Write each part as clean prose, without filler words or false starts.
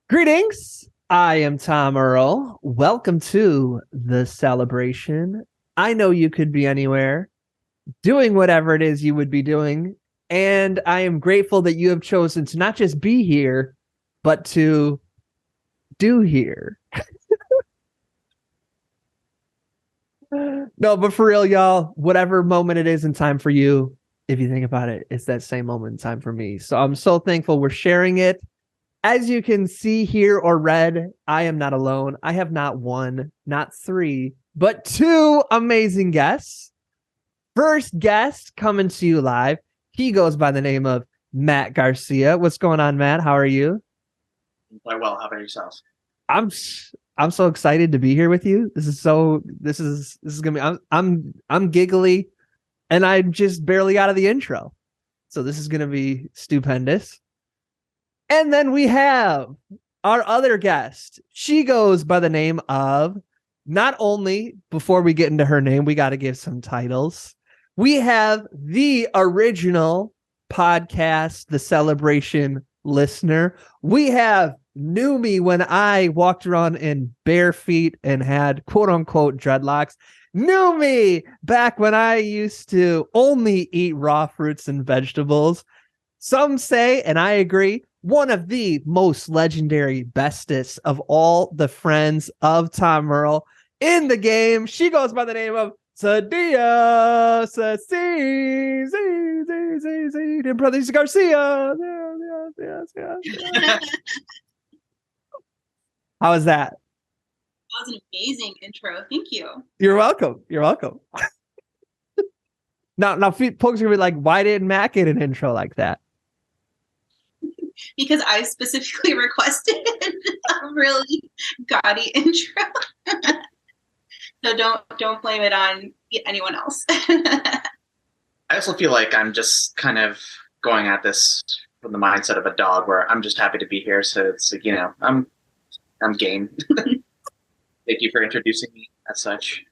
Greetings. I am Tom Earl. Welcome to the celebration. I know you could be anywhere doing whatever it is you would be doing. And I am grateful that you have chosen to not just be here, but to do here. No, but for real, y'all, whatever moment it is in time for you, if you think about it, it's that same moment in time for me. So I'm so thankful we're sharing it. As you can see here or read, I am not alone. I have not one, not three, but two amazing guests. First guest coming to you live. He goes by the name of Matt Garcia. What's going on, Matt? How are you? Quite well. How about yourself? I'm I'm so excited to be here with you. This is gonna be I'm giggly and I'm just barely out of the intro. So this is gonna be stupendous. And then we have our other guest. She goes by the name of, not only, before we get into her name, we got to give some titles. We have the original podcast, The Celebration listener. We have knew me when I walked around in bare feet and had quote unquote dreadlocks. Knew me back when I used to only eat raw fruits and vegetables. Some say, and I agree, one of the most legendary bestest of all the friends of Tom Earl in the game. She goes by the name of Sadiya Sassine and Brothers Garcia. How is that? That was an amazing intro. Thank you. You're welcome. You're welcome. Now, folks are gonna be like, why didn't Matt get an intro like that? Because I specifically requested a really gaudy intro. So don't blame it on anyone else. I also feel like I'm just kind of going at this from the mindset of a dog, where I'm just happy to be here. So it's like, I'm game. Thank you for introducing me as such.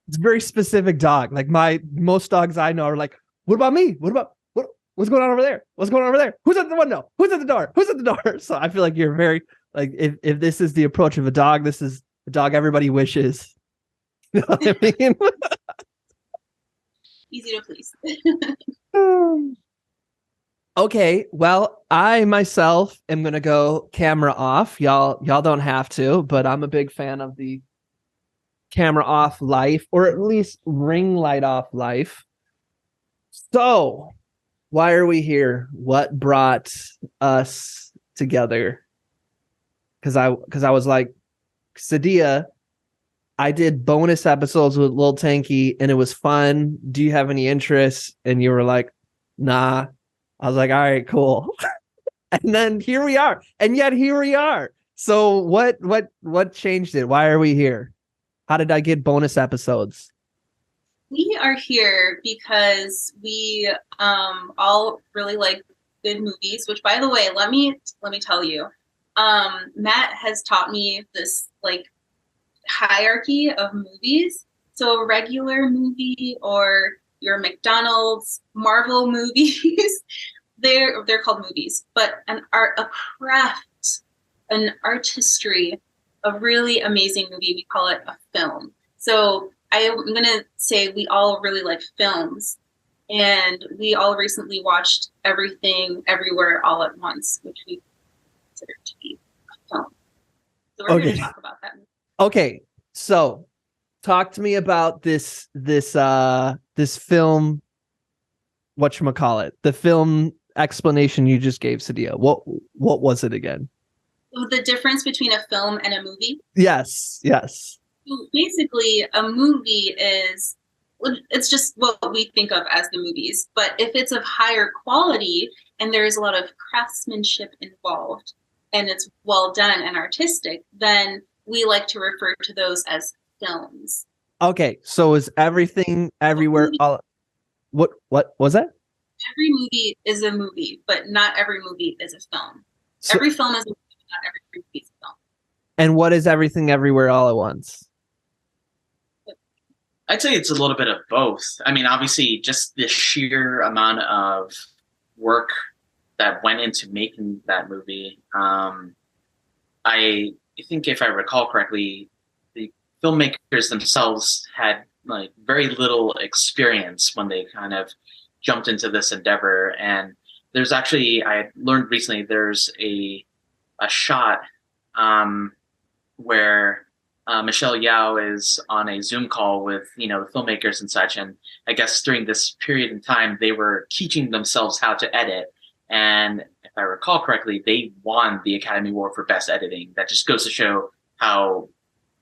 It's a very specific dog. Like most dogs I know are like, what about me? What's going on over there? What's going on over there? Who's at the window? Who's at the door? Who's at the door? So I feel like you're very like, if this is the approach of a dog, this is the dog everybody wishes. You know what I mean? Easy to please. Okay, well, I myself am gonna go camera off. Y'all don't have to, but I'm a big fan of the camera off life, or at least ring light off life. So why are we here? What brought us together? Because I was like, Sadiya, I did bonus episodes with Lil Tanky and it was fun. Do you have any interest? And you were like, nah. I was like, all right, cool. And then here we are. And yet here we are. So what changed it? Why are we here? How did I get bonus episodes? We are here because we all really like good movies, which, by the way, let me tell you, Matt has taught me this like hierarchy of movies. So a regular movie or your McDonald's, Marvel movies, they're called movies, but a craft, an artistry, a really amazing movie, we call it a film. So I'm going to say we all really like films, and we all recently watched Everything Everywhere All at Once, which we consider to be a film. So we're here to talk about that. Okay, so talk to me about this film. Whatchamacallit, the film explanation you just gave, Sadiya. What was it again? The difference between a film and a movie? Yes. Basically, a movie it's just what we think of as the movies. But if it's of higher quality and there is a lot of craftsmanship involved and it's well done and artistic, then we like to refer to those as films. Okay, so is Everything Everywhere all? What was that? Every movie is a movie, but not every movie is a film. So, every film is a movie, but not every movie is a film. And what is Everything Everywhere All at Once? I'd say it's a little bit of both. I mean, obviously, just the sheer amount of work that went into making that movie. I think if I recall correctly, the filmmakers themselves had like very little experience when they kind of jumped into this endeavor. And there's actually, I learned recently, there's a shot um, where Michelle Yao is on a Zoom call with the filmmakers and such, and I guess during this period in time they were teaching themselves how to edit. And if I recall correctly, they won the Academy Award for Best Editing. That just goes to show how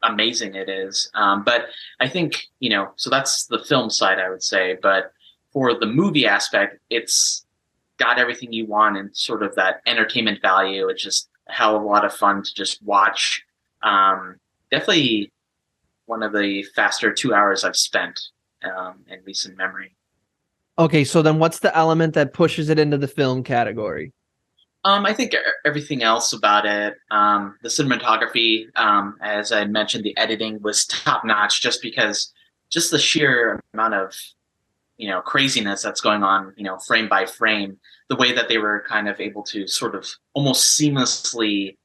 amazing it is. But I think so that's the film side, I would say. But for the movie aspect, it's got everything you want and sort of that entertainment value. It's just a hell of a lot of fun to just watch. Definitely one of the faster 2 hours I've spent in recent memory. Okay, so then what's the element that pushes it into the film category? I think everything else about it, the cinematography, as I mentioned, the editing was top notch just because just the sheer amount of, craziness that's going on, frame by frame, the way that they were kind of able to sort of almost seamlessly,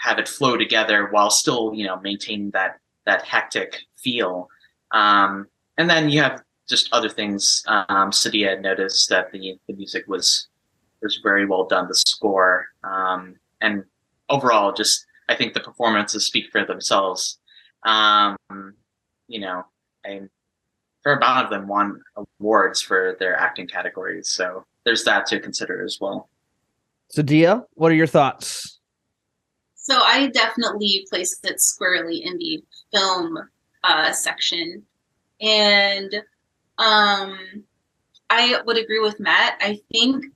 have it flow together while still, maintaining that hectic feel. And then you have just other things. Sadiya had noticed that the music was very well done, the score, and overall, just I think the performances speak for themselves. And a fair amount of them won awards for their acting categories, so there's that to consider as well. Sadiya, what are your thoughts? So I definitely placed it squarely in the film section, and I would agree with Matt. I think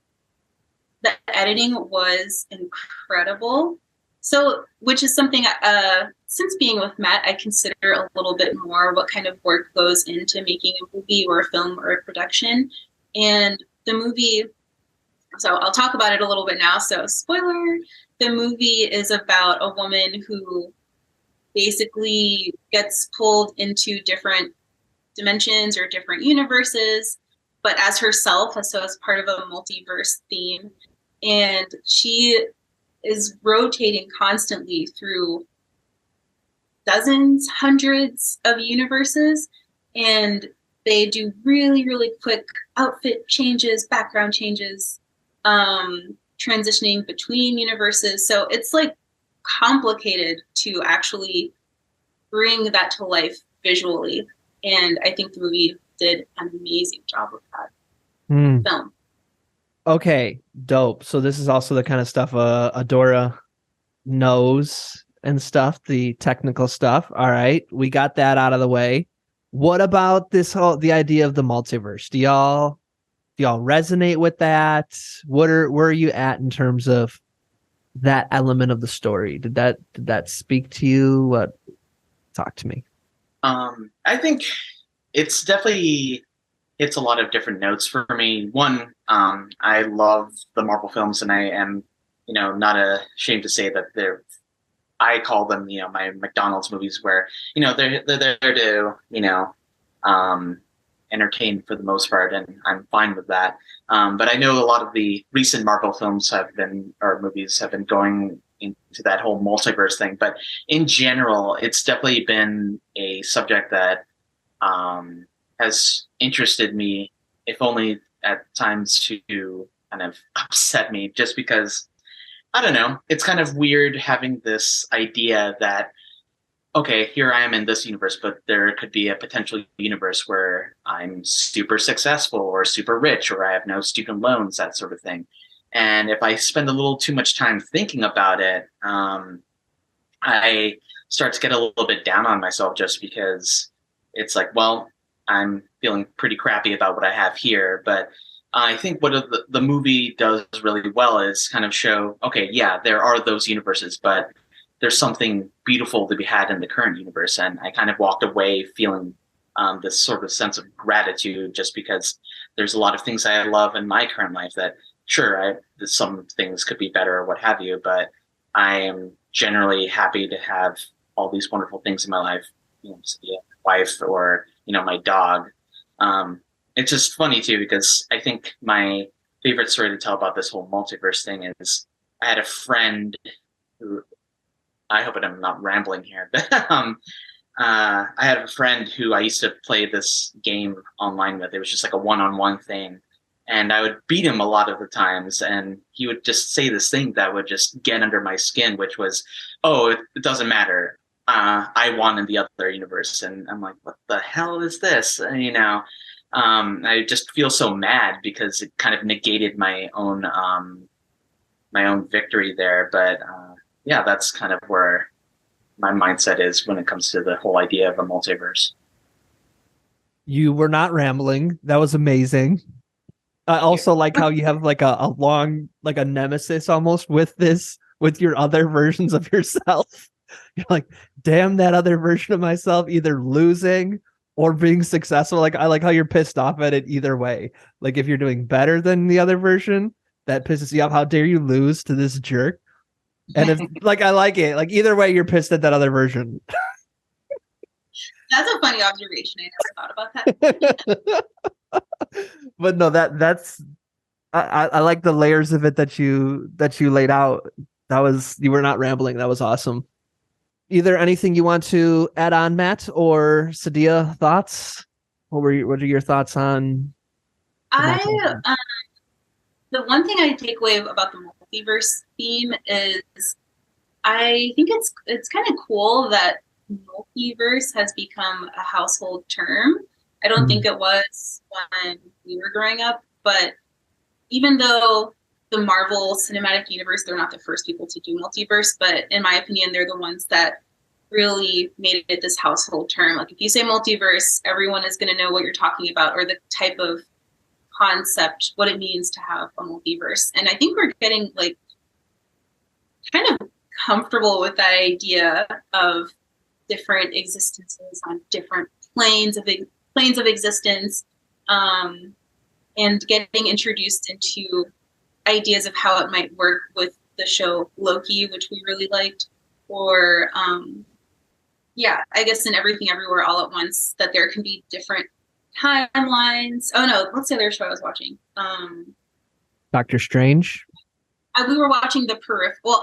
the editing was incredible. So, which is something, since being with Matt, I consider a little bit more what kind of work goes into making a movie or a film or a production. And the movie, so I'll talk about it a little bit now. So, spoiler, the movie is about a woman who basically gets pulled into different dimensions or different universes, but as herself, so as part of a multiverse theme. And she is rotating constantly through dozens, hundreds of universes, and they do really, really quick outfit changes, background changes, transitioning between universes. So it's like complicated to actually bring that to life visually. And I think the movie did an amazing job with that film. Okay, dope. So this is also the kind of stuff Adora knows and stuff, the technical stuff. All right, we got that out of the way. What about the idea of the multiverse? Do y'all resonate with that? Where are you at in terms of that element of the story? Did that speak to you? Talk to me. I think it's definitely hits a lot of different notes for me. One, I love the Marvel films, and I am, not ashamed to say that I call them, my McDonald's movies, where they're there to entertain for the most part, and I'm fine with that. But I know a lot of the recent Marvel films movies have been going into that whole multiverse thing. But in general, it's definitely been a subject that has interested me, if only at times to kind of upset me, just because, I don't know, it's kind of weird having this idea that, okay, here I am in this universe, but there could be a potential universe where I'm super successful or super rich, or I have no student loans, that sort of thing. And if I spend a little too much time thinking about it, I start to get a little bit down on myself, just because it's like, well, I'm feeling pretty crappy about what I have here. But I think what the movie does really well is kind of show, okay, yeah, there are those universes, but there's something beautiful to be had in the current universe. And I kind of walked away feeling this sort of sense of gratitude, just because there's a lot of things I love in my current life that, sure, some things could be better or what have you, but I am generally happy to have all these wonderful things in my life, my wife or, my dog. It's just funny too, because I think my favorite story to tell about this whole multiverse thing is I had a friend who I hope I'm not rambling here, but I had a friend who I used to play this game online with. It was just like a one-on-one thing. And I would beat him a lot of the times, and he would just say this thing that would just get under my skin, which was, "Oh, it doesn't matter. I won in the other universe." And I'm like, "What the hell is this?" And, I just feel so mad because it kind of negated my own victory there. But yeah, that's kind of where my mindset is when it comes to the whole idea of a multiverse. You were not rambling. That was amazing. I also like how you have like a long, like a nemesis almost with your other versions of yourself. You're like, damn that other version of myself, either losing or being successful. Like, I like how you're pissed off at it either way. Like, if you're doing better than the other version, that pisses you off. How dare you lose to this jerk? And if like, I like it. Like, either way, you're pissed at that other version. That's a funny observation. I never thought about that. But no, that's I like the layers of it that you laid out. You were not rambling. That was awesome. Either anything you want to add on, Matt or Sadiya, thoughts? What are your thoughts on? The one thing I take away about the multiverse theme is I think it's kind of cool that multiverse has become a household term. I don't think it was when we were growing up, but even though the Marvel Cinematic Universe, they're not the first people to do multiverse, but in my opinion, they're the ones that really made it this household term. Like, if you say multiverse, everyone is going to know what you're talking about, or the type of concept, what it means to have a multiverse. And I think we're getting like kind of comfortable with that idea of different existences on different planes of existence, and getting introduced into ideas of how it might work with the show Loki, which we really liked, or I guess in Everything Everywhere All at Once, that there can be different timelines. Oh no, what's the other show I was watching? Doctor Strange. We were watching The Peripheral. Well,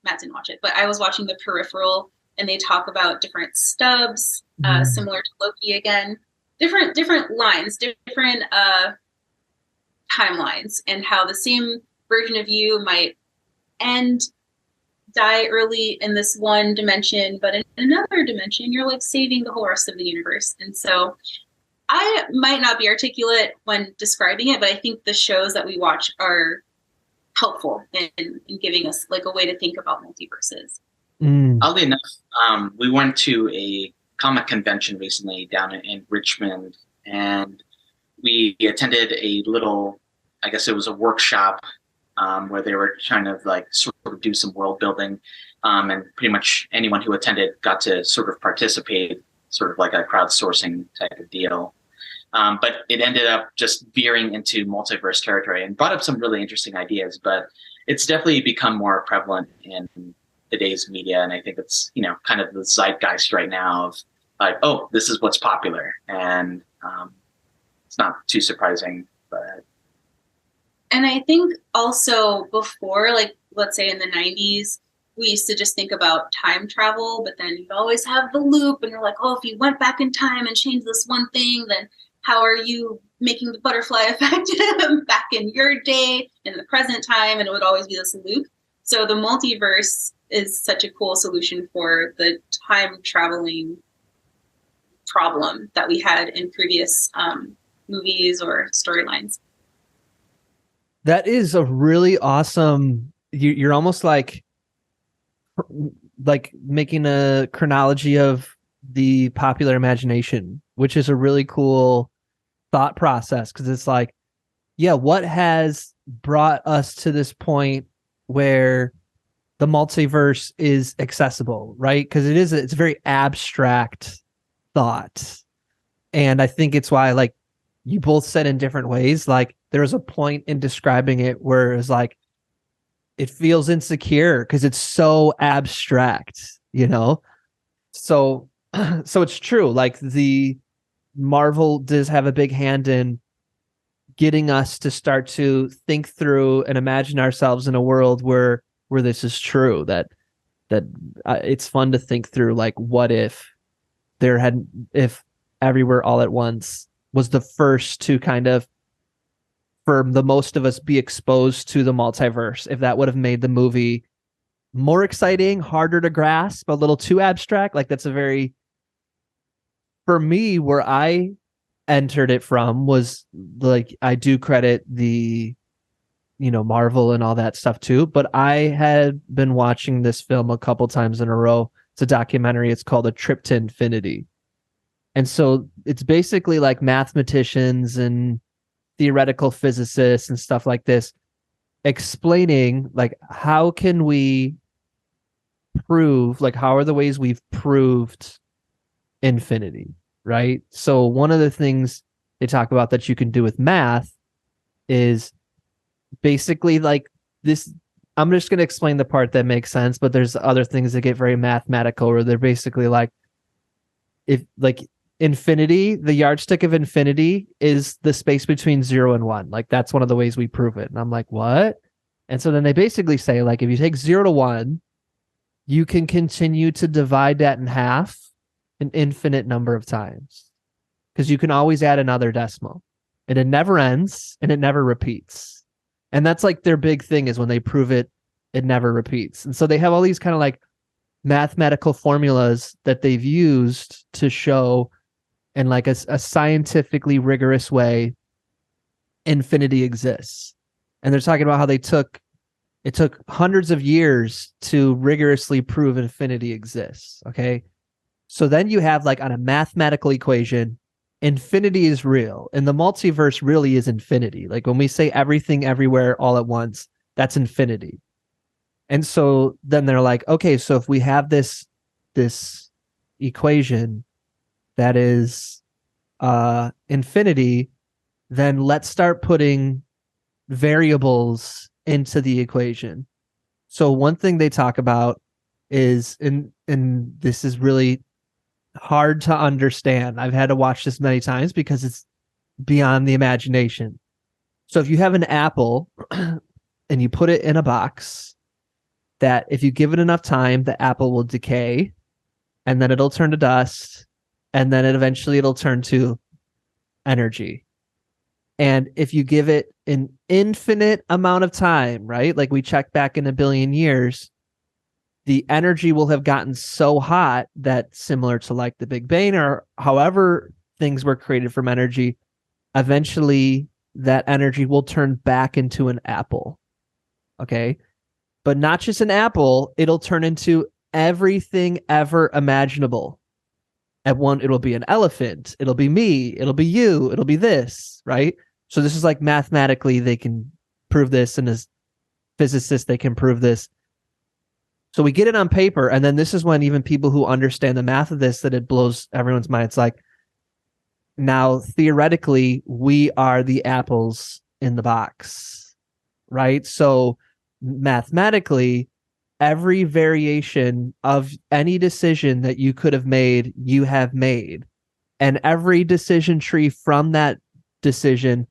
Matt didn't watch it, but I was watching The Peripheral, and they talk about different stubs, similar to Loki again. Different lines, different timelines, and how the same version of you might die early in this one dimension, but in another dimension, you're like saving the whole rest of the universe. And so I might not be articulate when describing it, but I think the shows that we watch are helpful in giving us like a way to think about multiverses. Oddly enough, we went to a comic convention recently down in Richmond, and we attended a little, I guess it was a workshop, where they were trying to like sort of do some world building, and pretty much anyone who attended got to sort of participate, sort of like a crowdsourcing type of deal. But it ended up just veering into multiverse territory and brought up some really interesting ideas, but it's definitely become more prevalent in today's media. And I think it's, kind of the zeitgeist right now of like, oh, this is what's popular. And it's not too surprising, but. And I think also before, like, let's say in the 90s, we used to just think about time travel, but then you'd always have the loop, and you're like, oh, if you went back in time and changed this one thing, then how are you making the butterfly effect back in your day, in the present time? And it would always be this loop. So the multiverse is such a cool solution for the time traveling problem that we had in previous movies or storylines. That is a really awesome. You're almost like making a chronology of the popular imagination, which is a really cool thought process, because it's like, yeah, what has brought us to this point where the multiverse is accessible, right? Because it's a very abstract thought, and I think it's why, like, you both said in different ways, like there was a point in describing it where it was like it feels insecure because it's so abstract, so it's true, like the Marvel does have a big hand in getting us to start to think through and imagine ourselves in a world where this is true, that that it's fun to think through, like, what if if Everywhere All at Once was the first to kind of, for the most of us, be exposed to the multiverse, if that would have made the movie more exciting, harder to grasp, a little too abstract. Like, that's a very, for me, where I entered it from was like, I do credit the, Marvel and all that stuff too, but I had been watching this film a couple times in a row. It's a documentary. It's called A Trip to Infinity. And so it's basically like mathematicians and theoretical physicists and stuff like this explaining, like, how can we prove, like, how are the ways we've proved infinity, right? So one of the things they talk about that you can do with math is basically like this. I'm just going to explain the part that makes sense, but there's other things that get very mathematical where they're basically like, if like infinity, the yardstick of infinity is the space between 0 and 1. Like, that's one of the ways we prove it. And I'm like, what? And so then they basically say, like, if you take 0 to 1, you can continue to divide that in half an infinite number of times, because you can always add another decimal, and it never ends and it never repeats. And that's like their big thing, is when they prove it, it never repeats. And so they have all these kind of like mathematical formulas that they've used to show in like a scientifically rigorous way infinity exists. And they're talking about how it took hundreds of years to rigorously prove infinity exists. Okay. So then you have, like, on a mathematical equation, infinity is real, and the multiverse really is infinity. Like, when we say everything, everywhere, all at once, that's infinity. And so then they're like, okay, so if we have this equation that is infinity, then let's start putting variables into the equation. So one thing they talk about is, and this is really hard to understand. I've had to watch this many times because it's beyond the imagination. So if you have an apple and you put it in a box, that if you give it enough time, the apple will decay, and then it'll turn to dust, and then eventually it'll turn to energy. And if you give it an infinite amount of time, right? Like, we check back in a billion years, the energy will have gotten so hot that, similar to like the Big Bang or however things were created from energy, eventually that energy will turn back into an apple. Okay. But not just an apple, it'll turn into everything ever imaginable. At one, it'll be an elephant, it'll be me, it'll be you, it'll be this, right? So this is like, mathematically, they can prove this, and as physicists, they can prove this. So we get it on paper, and then this is when even people who understand the math of this, that it blows everyone's mind. It's like, now theoretically, we are the apples in the box, right? So mathematically, every variation of any decision that you could have made, you have made. And every decision tree from that decision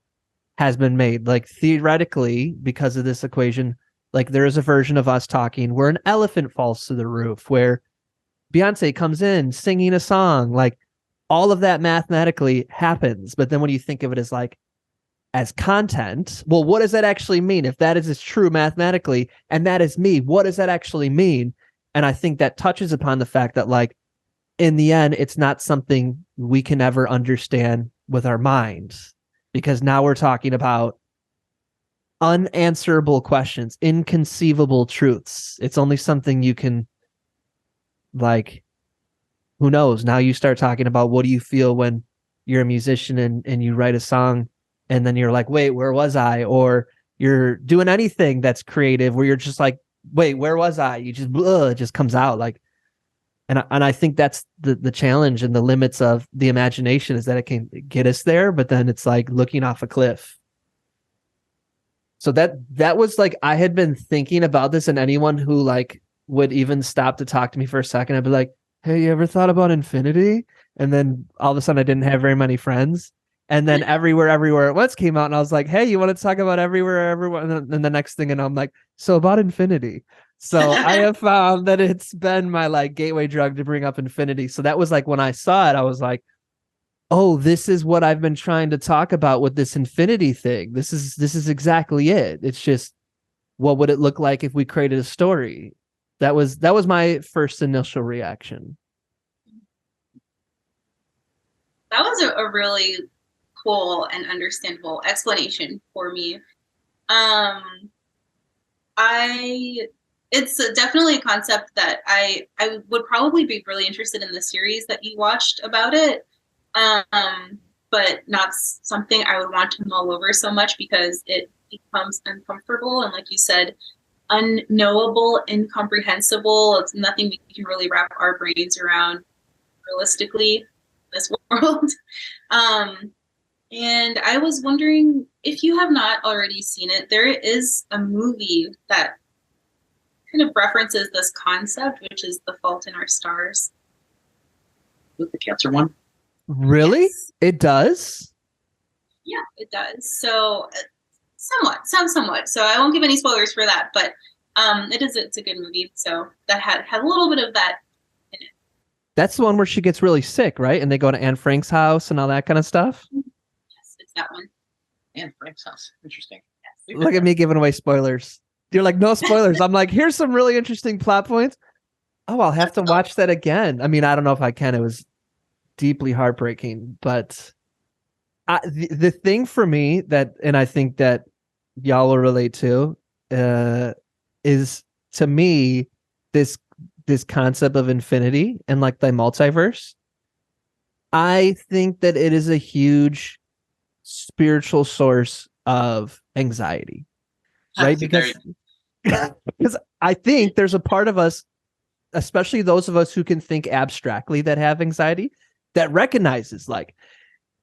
has been made. Like, theoretically, because of this equation, like, there is a version of us talking where an elephant falls to the roof, where Beyonce comes in singing a song. Like, all of that mathematically happens. But then when you think of it as like, as content, well, what does that actually mean? If that is true mathematically, and that is me, what does that actually mean? And I think that touches upon the fact that, like, in the end, it's not something we can ever understand with our minds, because now we're talking about unanswerable questions, inconceivable truths. It's only something you can, like, who knows? Now you start talking about, what do you feel when you're a musician and you write a song, and then you're like, wait, where was I? Or you're doing anything that's creative where you're just like, wait, where was I? You just, it just comes out. Like, and I think that's the challenge and the limits of the imagination, is that it can get us there, but then it's like looking off a cliff. So that was like, I had been thinking about this, and anyone who like would even stop to talk to me for a second, I'd be like, hey, you ever thought about infinity? And then all of a sudden I didn't have very many friends. And then Everywhere at Once came out, and I was like, hey, you want to talk about Everywhere? And then the next thing, and I'm like, so about Infinity. So I have found that it's been my like gateway drug to bring up Infinity. So that was like when I saw it, I was like, oh, this is what I've been trying to talk about with this Infinity thing. This is exactly it. It's just, what would it look like if we created a story? That was my first initial reaction. That was a really cool and understandable explanation for me. It's definitely a concept that I would probably be really interested in the series that you watched about it, but not something I would want to mull over so much because it becomes uncomfortable and, like you said, unknowable, incomprehensible. It's nothing we can really wrap our brains around realistically in this world. And I was wondering if you have not already seen it, there is a movie that kind of references this concept, which is The Fault in Our Stars. The cancer one? Really? Yes. It does? Yeah, it does. So somewhat. So I won't give any spoilers for that, but it's a good movie. So that had a little bit of that in it. That's the one where she gets really sick, right? And they go to Anne Frank's house and all that kind of stuff? Yes, it's that one. Anne Frank's house. Interesting. Yes. Look at me giving away spoilers. You're like, no spoilers. I'm like, here's some really interesting plot points. Oh, I'll have to watch that again. I mean, I don't know if I can. It was deeply heartbreaking, but the thing for me that, and I think that y'all will relate to, is, to me, this concept of infinity and like the multiverse. I think that it is a huge spiritual source of anxiety, right? Because I think there's a part of us, especially those of us who can think abstractly, that have anxiety, that recognizes like,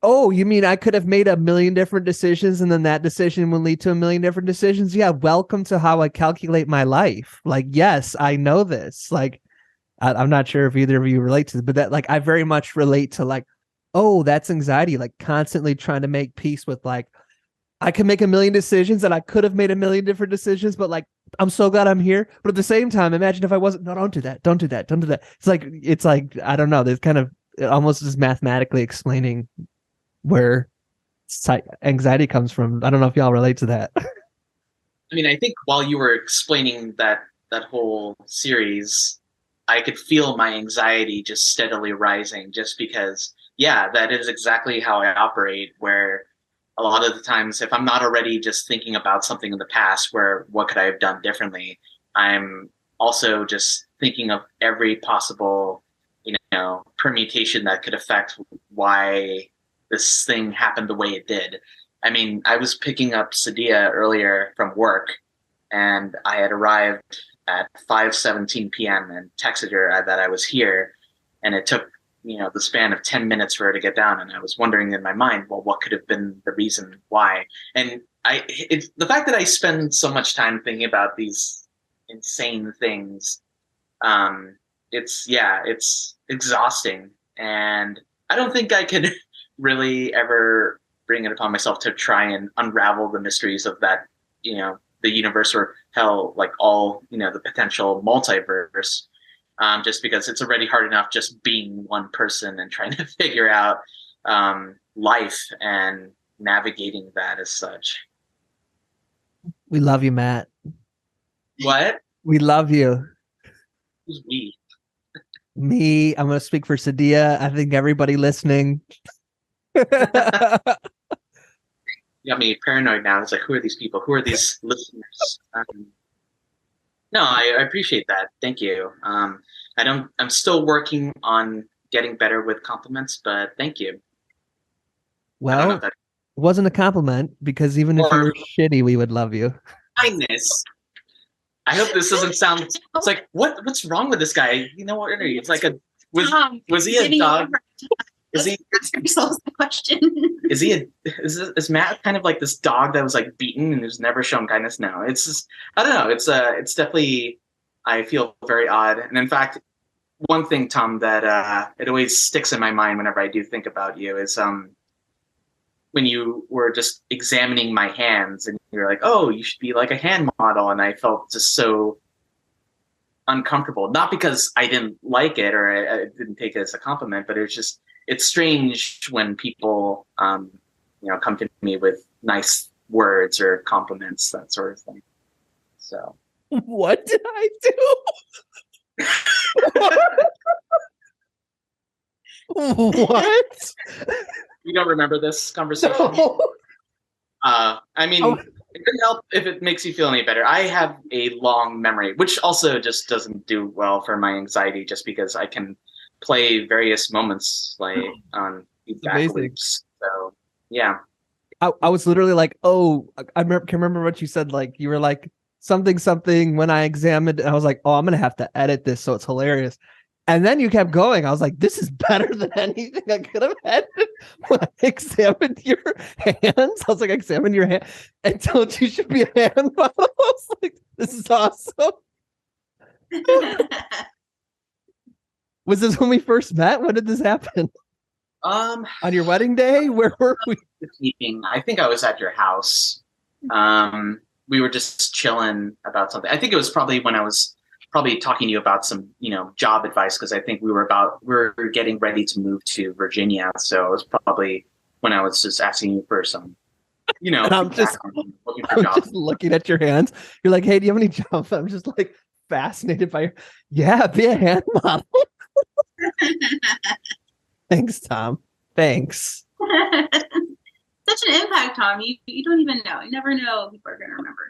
oh, you mean I could have made a million different decisions and then that decision will lead to a million different decisions? Yeah, welcome to how I calculate my life. Like, yes, I know this. Like, I'm not sure if either of you relate to this, but that, like, I very much relate to like, oh, that's anxiety, like constantly trying to make peace with like, I can make a million decisions and I could have made a million different decisions, but like, I'm so glad I'm here. But at the same time, imagine if I wasn't. No, don't do that. Don't do that. Don't do that. It's like I don't know. There's kind of almost just mathematically explaining where anxiety comes from. I don't know if y'all relate to that. I mean, I think while you were explaining that whole series, I could feel my anxiety just steadily rising, just because, yeah, that is exactly how I operate, where a lot of the times, if I'm not already just thinking about something in the past where what could I have done differently, I'm also just thinking of every possible, permutation that could affect why this thing happened the way it did. I mean, I was picking up Sadiya earlier from work, and I had arrived at 5:17 p.m. and texted her that I was here, and it took the span of 10 minutes for her to get down. And I was wondering in my mind, well, what could have been the reason why? And it's the fact that I spend so much time thinking about these insane things. It's exhausting. And I don't think I could really ever bring it upon myself to try and unravel the mysteries of that, the universe, or hell, like all, the potential multiverse. Just because it's already hard enough just being one person and trying to figure out life and navigating that as such. We love you, Matt. What? We love you. Who's we? Me. I'm going to speak for Sadiya. I think everybody listening. You got me paranoid now. It's like, who are these people? Who are these listeners? No, I appreciate that. Thank you. I'm still working on getting better with compliments, but thank you. Well, it wasn't a compliment, because even if you were shitty, we would love you. Kindness. I hope this doesn't sound. It's like, what's wrong with this guy? What are you? It's like was he a dog? Is he? Ask yourselves the question. Is Matt kind of like this dog that was like beaten and who's never shown kindness? No, it's just, I don't know. It's definitely, I feel very odd. And in fact, one thing, Tom, that it always sticks in my mind whenever I do think about you is when you were just examining my hands and you're like, oh, you should be like a hand model. And I felt just so uncomfortable, not because I didn't like it or I didn't take it as a compliment, but it's strange when people, come to me with nice words or compliments, that sort of thing. So what did I do? What? You don't remember this conversation? No. I mean, it could help if it makes you feel any better. I have a long memory, which also just doesn't do well for my anxiety, just because I can play various moments like on feedback loops. So yeah. I was literally like, oh, can remember what you said. Like you were like something when I examined, and I was like, oh, I'm gonna have to edit this so it's hilarious. And then you kept going. I was like, this is better than anything I could have had when I examined your hands. I was like, examine your hand and told you should be a hand model. I was like, this is awesome. Was this when we first met? When did this happen? On your wedding day? Where were we? I think I was at your house. We were just chilling about something. I think it was probably when I was probably talking to you about some, job advice, because I think we were getting ready to move to Virginia. So it was probably when I was just asking you for some, and I'm just looking at your hands. You're like, hey, do you have any jobs? I'm just like fascinated by be a hand model. Thanks, Tom. Thanks. Such an impact, Tom. You don't even know. You never know if people are going to remember.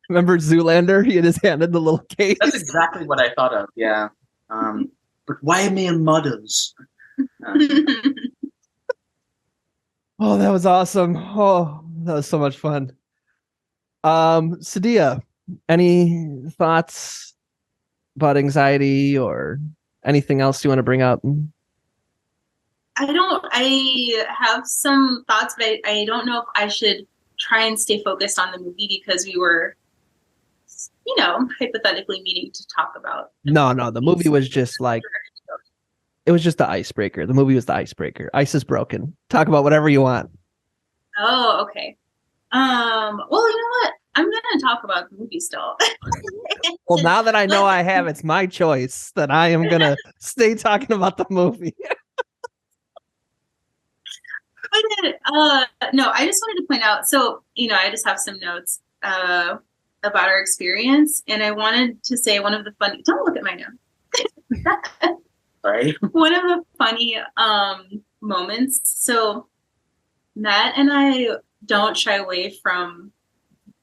Remember Zoolander? He had his hand in the little case. That's exactly what I thought of. Yeah. But why male models? Oh, that was awesome. Oh, that was so much fun. Sadiya, any thoughts about anxiety or anything else you want to bring up? I have some thoughts, but I don't know if I should try and stay focused on the movie because we were, hypothetically meeting to talk about. No, the movie was just like, it was just the icebreaker. The movie was the icebreaker. Ice is broken. Talk about whatever you want. Oh, okay. Well, you know what? I'm going to talk about the movie still. Well, now that I know it's my choice that I am going to stay talking about the movie. No, I just wanted to point out, so, I just have some notes about our experience, and I wanted to say don't look at my notes. Sorry. One of the funny moments, so Matt and I don't shy away from,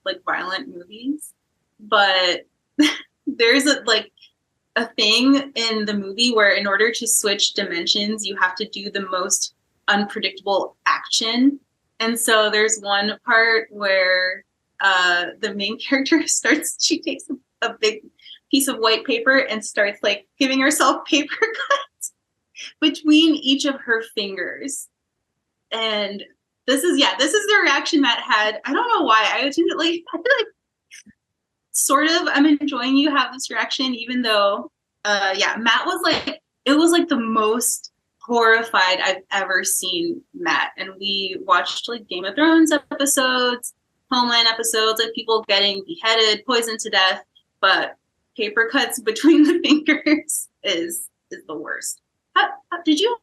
like, violent movies, but there's a thing in the movie where in order to switch dimensions, you have to do the most unpredictable action. And so there's one part where the main character she takes a big piece of white paper and starts like giving herself paper cuts between each of her fingers. And this is the reaction Matt had. I don't know why. I feel like sort of I'm enjoying you have this reaction, even though Matt was like, it was like the most horrified I've ever seen Matt. And we watched like Game of Thrones episodes, Homeland episodes, like people getting beheaded, poisoned to death, but paper cuts between the fingers is the worst. How did you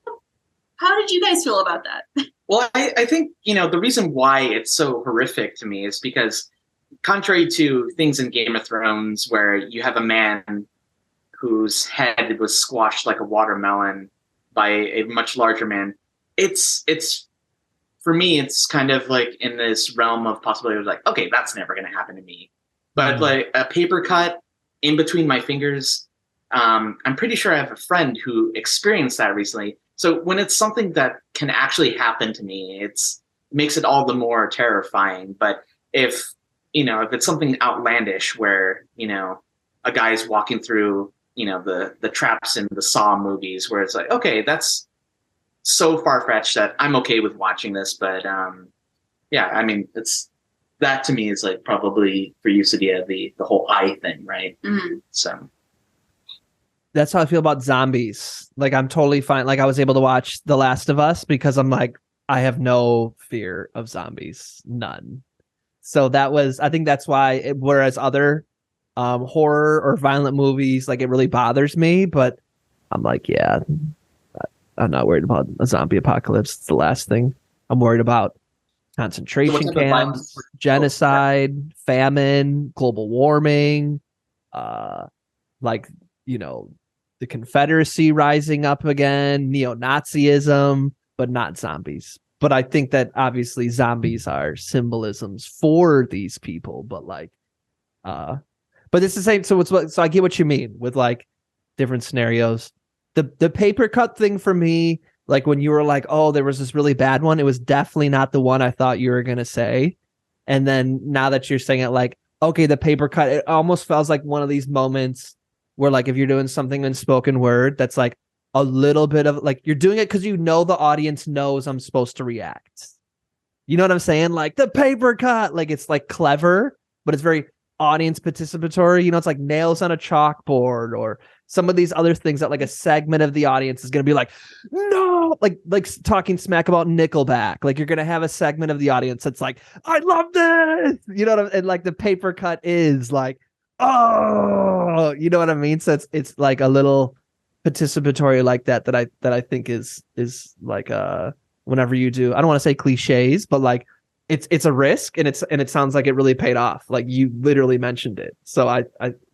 guys feel about that? Well, I think, the reason why it's so horrific to me is because contrary to things in Game of Thrones where you have a man whose head was squashed like a watermelon by a much larger man, it's for me, it's kind of like in this realm of possibility of like, okay, that's never going to happen to me. But like a paper cut in between my fingers, I'm pretty sure I have a friend who experienced that recently. So when it's something that can actually happen to me, it makes it all the more terrifying. But if it's something outlandish where, a guy's walking through, the traps in the Saw movies where it's like, okay, that's so far-fetched that I'm okay with watching this. But I mean, that to me is like probably for you, Sadiya, the whole eye thing, right? Mm-hmm. So that's how I feel about zombies. Like I'm totally fine. Like I was able to watch The Last of Us because I'm like, I have no fear of zombies, none. So I think that's why. Whereas other horror or violent movies, like it really bothers me, but I'm like, yeah, I'm not worried about a zombie apocalypse. It's the last thing I'm worried about. Concentration camps, genocide, famine, global warming, like, the Confederacy rising up again, neo-Nazism, but not zombies. But I think that obviously zombies are symbolisms for these people, but it's the same. So I get what you mean with like different scenarios. The paper cut thing for me, like when you were like, oh, there was this really bad one, it was definitely not the one I thought you were gonna say. And then now that you're saying it, like, okay, the paper cut, it almost feels like one of these moments where, like, if you're doing something in spoken word that's like a little bit of like, you're doing it because the audience knows I'm supposed to react. You know what I'm saying? Like the paper cut, like it's like clever, but it's very audience participatory. It's like nails on a chalkboard, or some of these other things that like a segment of the audience is going to be like, no, like talking smack about Nickelback. Like you're going to have a segment of the audience that's like, I love this. You know what I mean? And like the paper cut is like, oh, you know what I mean? So it's like a little participatory like that I think is like whenever you do, I don't want to say cliches, but like it's a risk, and it sounds like it really paid off. Like you literally mentioned it. So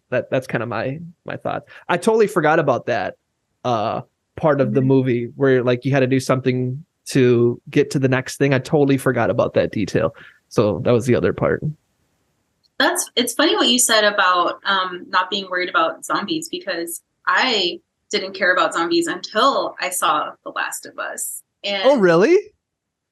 that's kind of my thoughts. I totally forgot about that part of the movie where like you had to do something to get to the next thing. I totally forgot about that detail. So that was the other part. It's funny what you said about not being worried about zombies, because I didn't care about zombies until I saw The Last of Us. And oh, really?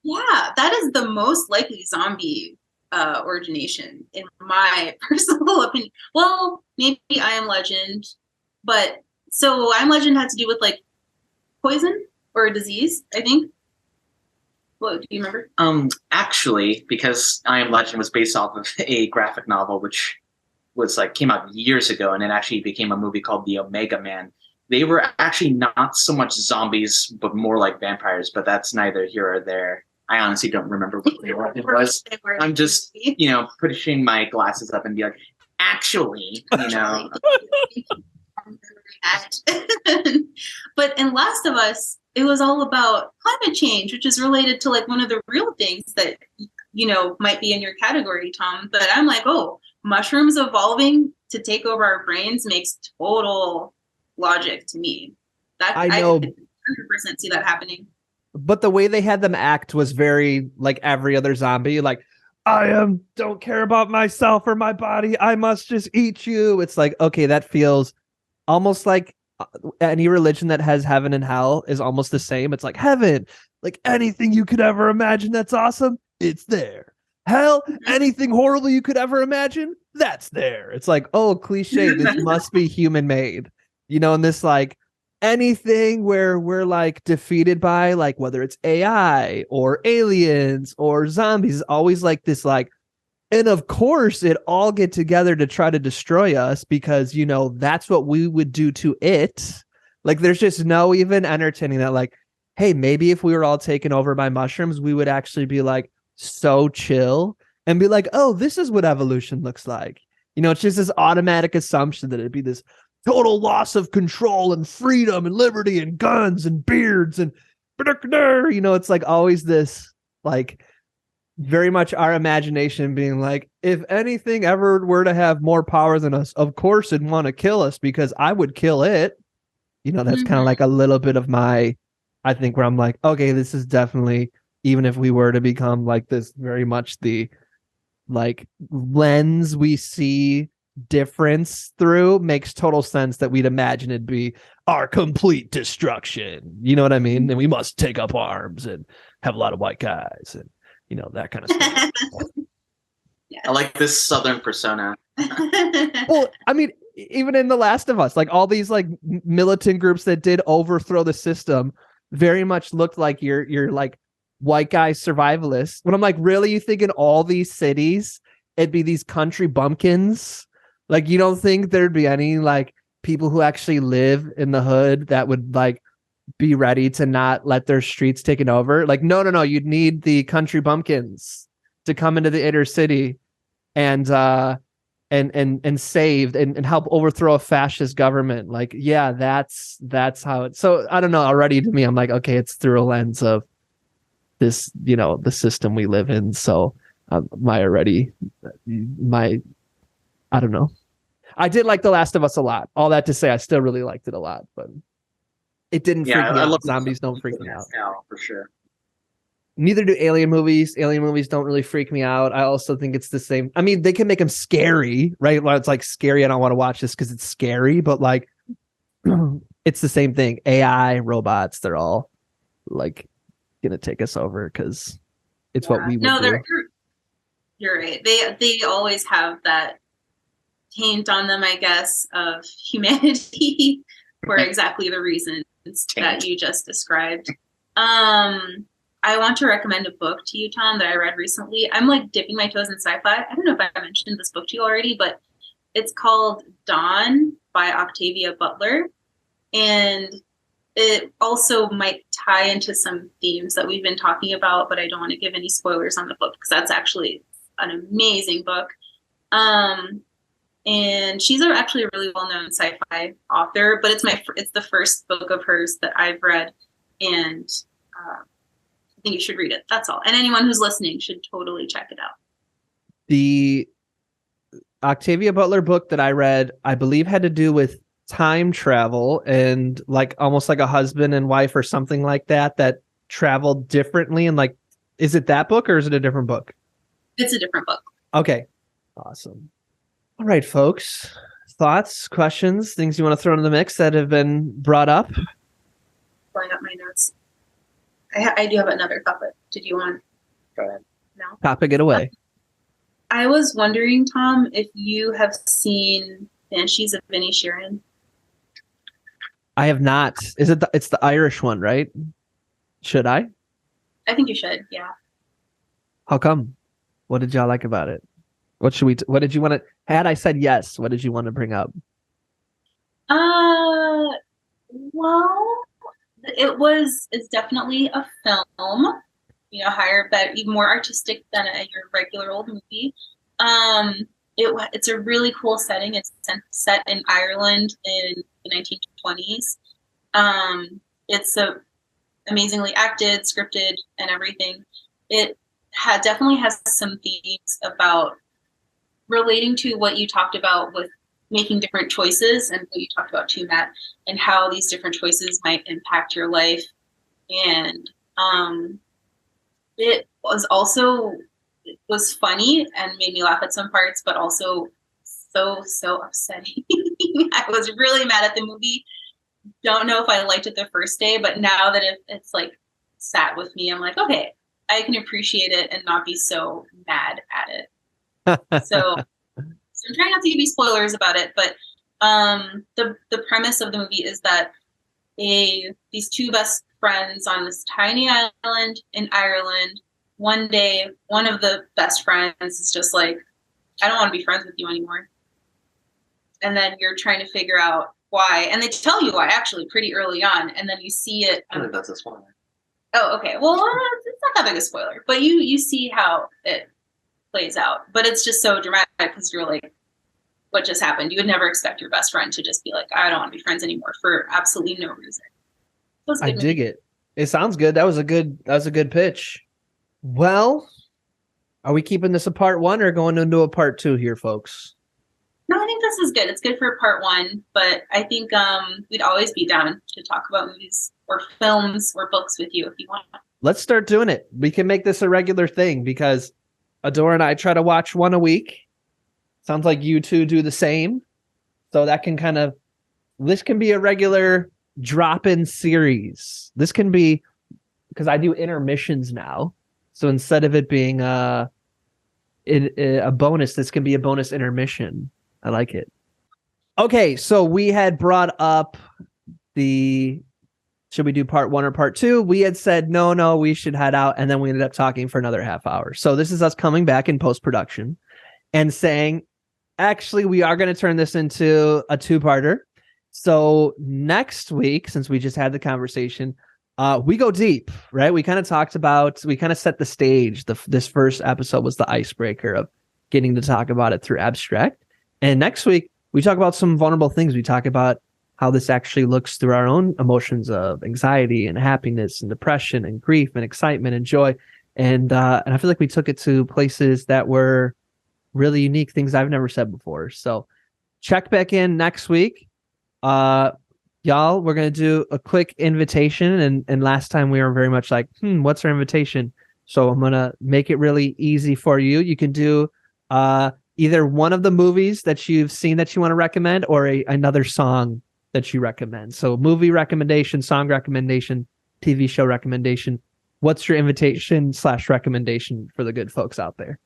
Yeah, that is the most likely zombie origination in my personal opinion. Well, maybe I Am Legend, but so I Am Legend had to do with like poison or a disease, I think. What do you remember? Actually, because I Am Legend was based off of a graphic novel, which was like came out years ago, and it actually became a movie called The Omega Man. They were actually not so much zombies, but more like vampires. But that's neither here or there. I honestly don't remember what it was. I'm just, pushing my glasses up and be like, actually. But in Last of Us, it was all about climate change, which is related to like one of the real things that, might be in your category, Tom. But I'm like, oh, mushrooms evolving to take over our brains makes total logic to me. That I know. 100% see that happening. But the way they had them act was very like every other zombie, like, don't care about myself or my body. I must just eat you. It's like, okay, that feels almost like any religion that has heaven and hell is almost the same. It's like heaven, like anything you could ever imagine that's awesome, it's there. Hell, anything horrible you could ever imagine, that's there. It's like, oh, cliche, this must be human made. And this like anything where we're like defeated by like whether it's AI or aliens or zombies, always like this like, and of course it all get together to try to destroy us because that's what we would do to it. Like there's just no even entertaining that, like, hey, maybe if we were all taken over by mushrooms, we would actually be like so chill and be like, oh, this is what evolution looks like. It's just this automatic assumption that it'd be this total loss of control and freedom and liberty and guns and beards and it's like always this like very much our imagination being like, if anything ever were to have more power than us, of course it'd want to kill us because I would kill it. That's kind of like a little bit of my, I think, where I'm like, okay, this is definitely, even if we were to become like this, very much the like lens we see difference through makes total sense that we'd imagine it'd be our complete destruction. You know what I mean? And we must take up arms and have a lot of white guys and that kind of stuff. Yeah. I like this Southern persona. Well, I mean, even in The Last of Us, like all these like militant groups that did overthrow the system very much looked like you're like white guy survivalists. When I'm like, really, you think in all these cities it'd be these country bumpkins? Like, you don't think there'd be any like people who actually live in the hood that would like be ready to not let their streets taken over. Like, no, you'd need the country bumpkins to come into the inner city and save and help overthrow a fascist government. Like, yeah, that's how it. So I don't know. Already to me, I'm like, okay, it's through a lens of this, the system we live in. So I don't know. I did like The Last of Us a lot. All that to say, I still really liked it a lot, but it didn't freak me out. Zombies don't freak me out. Yeah, for sure. Neither do alien movies. Alien movies don't really freak me out. I also think it's the same. I mean, they can make them scary, right? Well, it's like scary. I don't want to watch this because it's scary, but like, it's the same thing. AI, robots, they're all like going to take us over because it's what we would do. You're right. They always have that taint on them, I guess, of humanity for exactly the reasons that you just described. I want to recommend a book to you, Tom, that I read recently. I'm like dipping my toes in sci-fi. I don't know if I mentioned this book to you already, but it's called Dawn by Octavia Butler. And it also might tie into some themes that we've been talking about, but I don't want to give any spoilers on the book because that's actually an amazing book. And she's actually a really well-known sci-fi author, but it's the first book of hers that I've read, and I think you should read it. That's all. And anyone who's listening should totally check it out. The Octavia Butler book that I read, I believe, had to do with time travel and like almost like a husband and wife or something like that traveled differently. And like, is it that book or is it a different book? It's a different book. Okay. Awesome. All right, folks. Thoughts, questions, things you want to throw in the mix that have been brought up? Pulling up my notes. I do have another topic. Did you want? Go ahead. No. Topic it away. I was wondering, Tom, if you have seen Banshees of Inisherin. I have not. Is it? It's the Irish one, right? Should I? I think you should. Yeah. How come? What did y'all like about it? What did you want to? Had I said yes, what did you want to bring up? Well, it's definitely a film, higher, but even more artistic than your regular old movie. It's a really cool setting. It's set in Ireland in the 1920s. It's amazingly acted, scripted, and everything. It definitely has some themes about relating to what you talked about with making different choices, and what you talked about too, Matt, and how these different choices might impact your life. And it was funny and made me laugh at some parts, but also so upsetting. I was really mad at the movie. Don't know if I liked it the first day, but now that it's like sat with me, I'm like, okay, I can appreciate it and not be so mad at it. So I'm trying not to give you spoilers about it, but the premise of the movie is that these two best friends on this tiny island in Ireland, one day one of the best friends is just like, I don't want to be friends with you anymore. And then you're trying to figure out why, and they tell you why actually pretty early on, and then you see it. I think that's a spoiler. Oh, okay. Well, it's not that big a spoiler, but you see how it plays out. But it's just so dramatic because you're like, what just happened? You would never expect your best friend to just be like, I don't want to be friends anymore for absolutely no reason. I dig it. It sounds good. That was a good pitch. Well, are we keeping this a part one or going into a part two here, folks? No, I think this is good. It's good for part one, but I think we'd always be down to talk about movies or films or books with you if you want. Let's start doing it. We can make this a regular thing because Adora and I try to watch one a week. Sounds like you two do the same. So that can this can be a regular drop-in series. This can be, because I do intermissions now. So instead of it being a bonus, this can be a bonus intermission. I like it. Okay, so we had brought up should we do part one or part two? We had said, no, we should head out. And then we ended up talking for another half hour. So this is us coming back in post-production and saying, actually, we are going to turn this into a two-parter. So next week, since we just had the conversation, we go deep, right? We kind of set the stage. This first episode was the icebreaker of getting to talk about it through abstract. And next week, we talk about some vulnerable things. We talk about how this actually looks through our own emotions of anxiety and happiness and depression and grief and excitement and joy. And I feel like we took it to places that were really unique, things I've never said before. So check back in next week. Y'all, we're going to do a quick invitation. And last time we were very much like, what's our invitation? So I'm going to make it really easy for you. You can do either one of the movies that you've seen that you want to recommend or another song that you recommend. So movie recommendation, song recommendation, TV show recommendation. What's your invitation / recommendation for the good folks out there?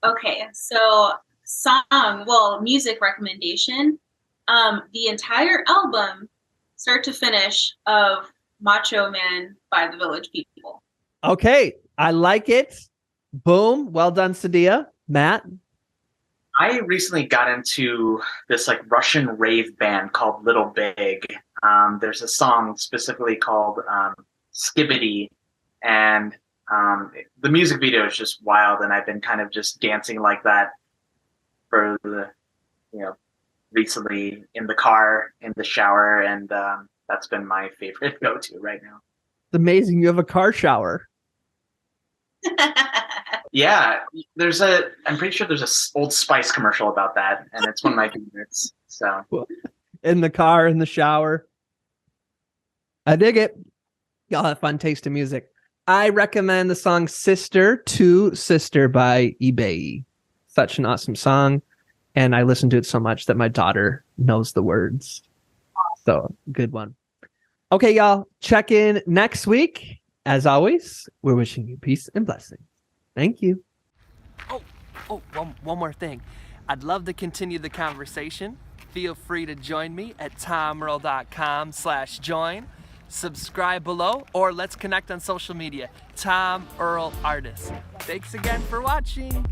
Okay, so music recommendation. The entire album, start to finish, of Macho Man by the Village People. Okay, I like it. Boom. Well done, Sadiya. Matt? I recently got into this like Russian rave band called Little Big. There's a song specifically called Skibbity, and the music video is just wild, and I've been kind of just dancing like that for recently in the car, in the shower, and that's been my favorite go-to right now. It's amazing you have a car shower. Yeah, I'm pretty sure there's a Old Spice commercial about that, and it's one of my favorites. So in the car, in the shower. I dig it. Y'all have fun taste in music. I recommend the song Sister to Sister by eBay. Such an awesome song. And I listen to it so much that my daughter knows the words. So good one. Okay, y'all, check in next week. As always, we're wishing you peace and blessings. Thank you. One more thing. I'd love to continue the conversation. Feel free to join me at tomearl.com/join. Subscribe below, or let's connect on social media. Tom Earl Artist. Thanks again for watching.